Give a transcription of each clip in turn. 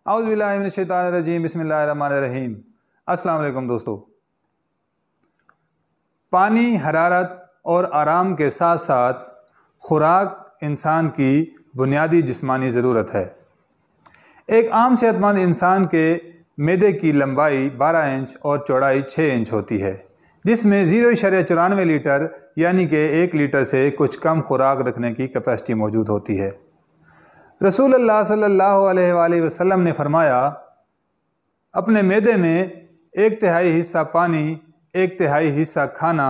اعوذ باللہ من الشیطان الرجیم، بسم اللہ الرحمن الرحیم۔ السلام علیکم دوستو۔ پانی، حرارت اور آرام کے ساتھ ساتھ خوراک انسان کی بنیادی جسمانی ضرورت ہے۔ ایک عام صحت مند انسان کے معدے کی لمبائی 12 انچ اور چوڑائی 6 انچ ہوتی ہے، جس میں 0.94 لیٹر یعنی کہ 1 لیٹر سے کچھ کم خوراک رکھنے کی کیپیسٹی موجود ہوتی ہے۔ رسول اللہ صلی اللہ علیہ وآلہ وسلم نے فرمایا، اپنے معدے میں 1/3 حصہ پانی، 1/3 حصہ کھانا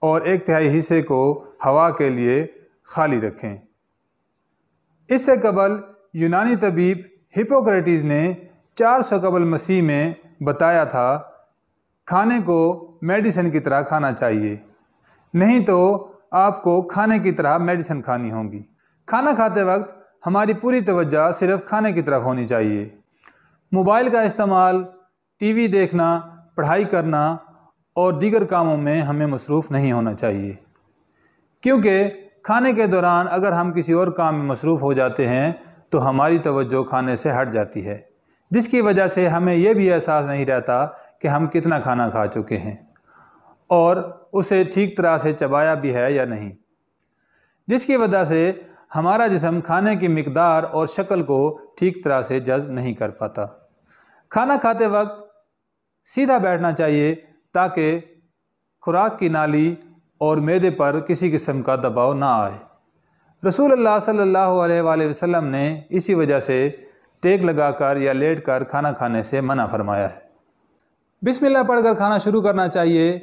اور 1/3 حصے کو ہوا کے لیے خالی رکھیں۔ اس سے قبل یونانی طبیب ہپوکریٹس نے 400 قبل مسیح میں بتایا تھا، کھانے کو میڈیسن کی طرح کھانا چاہیے، نہیں تو آپ کو کھانے کی طرح میڈیسن کھانی ہوگی۔ کھانا کھاتے وقت ہماری پوری توجہ صرف کھانے کی طرف ہونی چاہیے۔ موبائل کا استعمال، ٹی وی دیکھنا، پڑھائی کرنا اور دیگر کاموں میں ہمیں مصروف نہیں ہونا چاہیے، کیونکہ کھانے کے دوران اگر ہم کسی اور کام میں مصروف ہو جاتے ہیں تو ہماری توجہ کھانے سے ہٹ جاتی ہے، جس کی وجہ سے ہمیں یہ بھی احساس نہیں رہتا کہ ہم کتنا کھانا کھا چکے ہیں اور اسے ٹھیک طرح سے چبایا بھی ہے یا نہیں، جس کی وجہ سے ہمارا جسم کھانے کی مقدار اور شکل کو ٹھیک طرح سے جذب نہیں کر پاتا۔ کھانا کھاتے وقت سیدھا بیٹھنا چاہیے تاکہ خوراک کی نالی اور معدے پر کسی قسم کا دباؤ نہ آئے۔ رسول اللہ صلی اللہ علیہ وآلہ وسلم نے اسی وجہ سے ٹیک لگا کر یا لیٹ کر کھانا کھانے سے منع فرمایا ہے۔ بسم اللہ پڑھ کر کھانا شروع کرنا چاہیے۔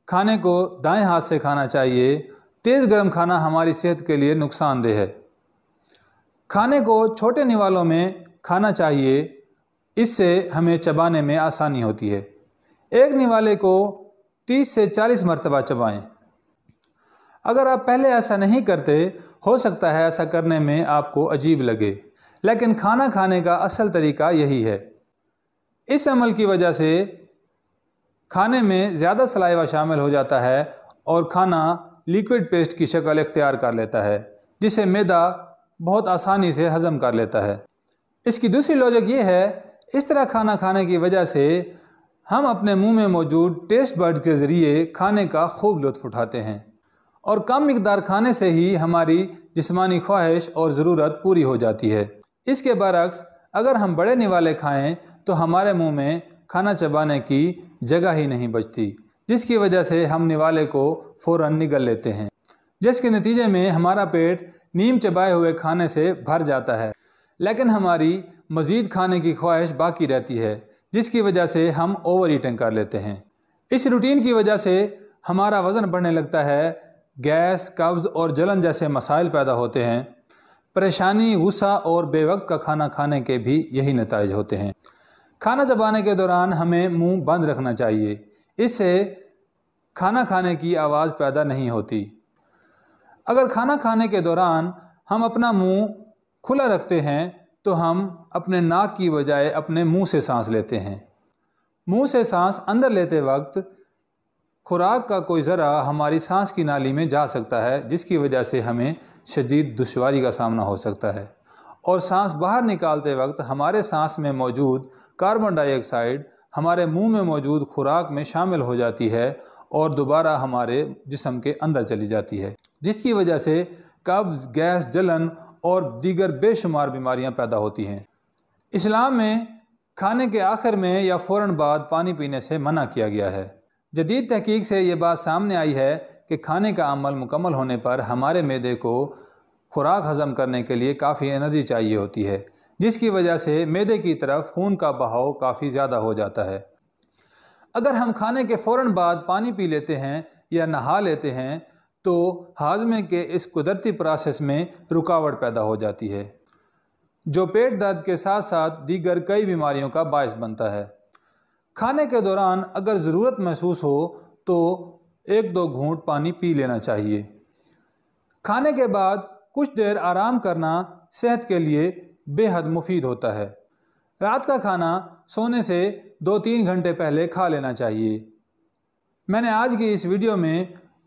کھانے کو دائیں ہاتھ سے کھانا چاہیے۔ تیز گرم کھانا ہماری صحت کے لیے نقصان دہ ہے۔ کھانے کو چھوٹے نوالوں میں کھانا چاہیے، اس سے ہمیں چبانے میں آسانی ہوتی ہے۔ ایک نوالے کو 30 سے 40 مرتبہ چبائیں۔ اگر آپ پہلے ایسا نہیں کرتے، ہو سکتا ہے ایسا کرنے میں آپ کو عجیب لگے، لیکن کھانا کھانے کا اصل طریقہ یہی ہے۔ اس عمل کی وجہ سے کھانے میں زیادہ سلائیوا شامل ہو جاتا ہے اور کھانا لیکوڈ پیسٹ کی شکل اختیار کر لیتا ہے، جسے معدہ بہت آسانی سے ہضم کر لیتا ہے۔ اس کی دوسری لاجک یہ ہے، اس طرح کھانا کھانے کی وجہ سے ہم اپنے منہ میں موجود ٹیسٹ برڈ کے ذریعے کھانے کا خوب لطف اٹھاتے ہیں اور کم مقدار کھانے سے ہی ہماری جسمانی خواہش اور ضرورت پوری ہو جاتی ہے۔ اس کے برعکس اگر ہم بڑے نوالے کھائیں تو ہمارے منہ میں کھانا چبانے کی جگہ ہی نہیں بچتی، جس کی وجہ سے ہم نوالے کو فوراً نگل لیتے ہیں، جس کے نتیجے میں ہمارا پیٹ نیم چبائے ہوئے کھانے سے بھر جاتا ہے، لیکن ہماری مزید کھانے کی خواہش باقی رہتی ہے، جس کی وجہ سے ہم اوور ایٹنگ کر لیتے ہیں۔ اس روٹین کی وجہ سے ہمارا وزن بڑھنے لگتا ہے، گیس، قبض اور جلن جیسے مسائل پیدا ہوتے ہیں۔ پریشانی، غصہ اور بے وقت کا کھانا کھانے کے بھی یہی نتائج ہوتے ہیں۔ کھانا چبانے کے دوران ہمیں منہ بند رکھنا چاہیے، اس سے کھانا کھانے کی آواز پیدا نہیں ہوتی۔ اگر کھانا کھانے کے دوران ہم اپنا منہ کھلا رکھتے ہیں تو ہم اپنے ناک کی بجائے اپنے منہ سے سانس لیتے ہیں۔ منہ سے سانس اندر لیتے وقت خوراک کا کوئی ذرہ ہماری سانس کی نالی میں جا سکتا ہے، جس کی وجہ سے ہمیں شدید دشواری کا سامنا ہو سکتا ہے، اور سانس باہر نکالتے وقت ہمارے سانس میں موجود کاربن ڈائی آکسائڈ ہمارے منہ میں موجود خوراک میں شامل ہو جاتی ہے اور دوبارہ ہمارے جسم کے اندر چلی جاتی ہے، جس کی وجہ سے قبض، گیس، جلن اور دیگر بے شمار بیماریاں پیدا ہوتی ہیں۔ اسلام میں کھانے کے آخر میں یا فوراً بعد پانی پینے سے منع کیا گیا ہے۔ جدید تحقیق سے یہ بات سامنے آئی ہے کہ کھانے کا عمل مکمل ہونے پر ہمارے معدے کو خوراک ہضم کرنے کے لیے کافی انرجی چاہیے ہوتی ہے، جس کی وجہ سے معدے کی طرف خون کا بہاؤ کافی زیادہ ہو جاتا ہے۔ اگر ہم کھانے کے فوراً بعد پانی پی لیتے ہیں یا نہا لیتے ہیں تو ہاضمے کے اس قدرتی پروسیس میں رکاوٹ پیدا ہو جاتی ہے، جو پیٹ درد کے ساتھ ساتھ دیگر کئی بیماریوں کا باعث بنتا ہے۔ کھانے کے دوران اگر ضرورت محسوس ہو تو 1-2 گھونٹ پانی پی لینا چاہیے۔ کھانے کے بعد کچھ دیر آرام کرنا صحت کے لیے بے حد مفید ہوتا ہے۔ رات کا کھانا سونے سے 2-3 گھنٹے پہلے کھا لینا چاہیے۔ میں نے آج کی اس ویڈیو میں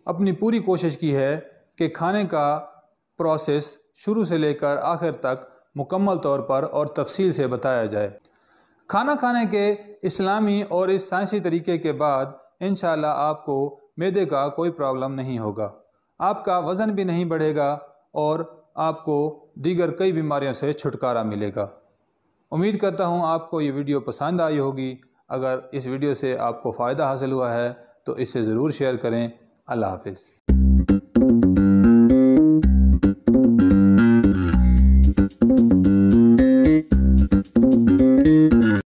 اپنی پوری کوشش کی ہے کہ کھانے کا پروسیس شروع سے لے کر آخر تک مکمل طور پر اور تفصیل سے بتایا جائے۔ کھانا کھانے کے اسلامی اور اس سائنسی طریقے کے بعد انشاءاللہ آپ کو معدے کا کوئی پرابلم نہیں ہوگا، آپ کا وزن بھی نہیں بڑھے گا اور آپ کو دیگر کئی بیماریوں سے چھٹکارا ملے گا۔ امید کرتا ہوں آپ کو یہ ویڈیو پسند آئی ہوگی۔ اگر اس ویڈیو سے آپ کو فائدہ حاصل ہوا ہے تو اسے ضرور شیئر کریں۔ اللہ حافظ۔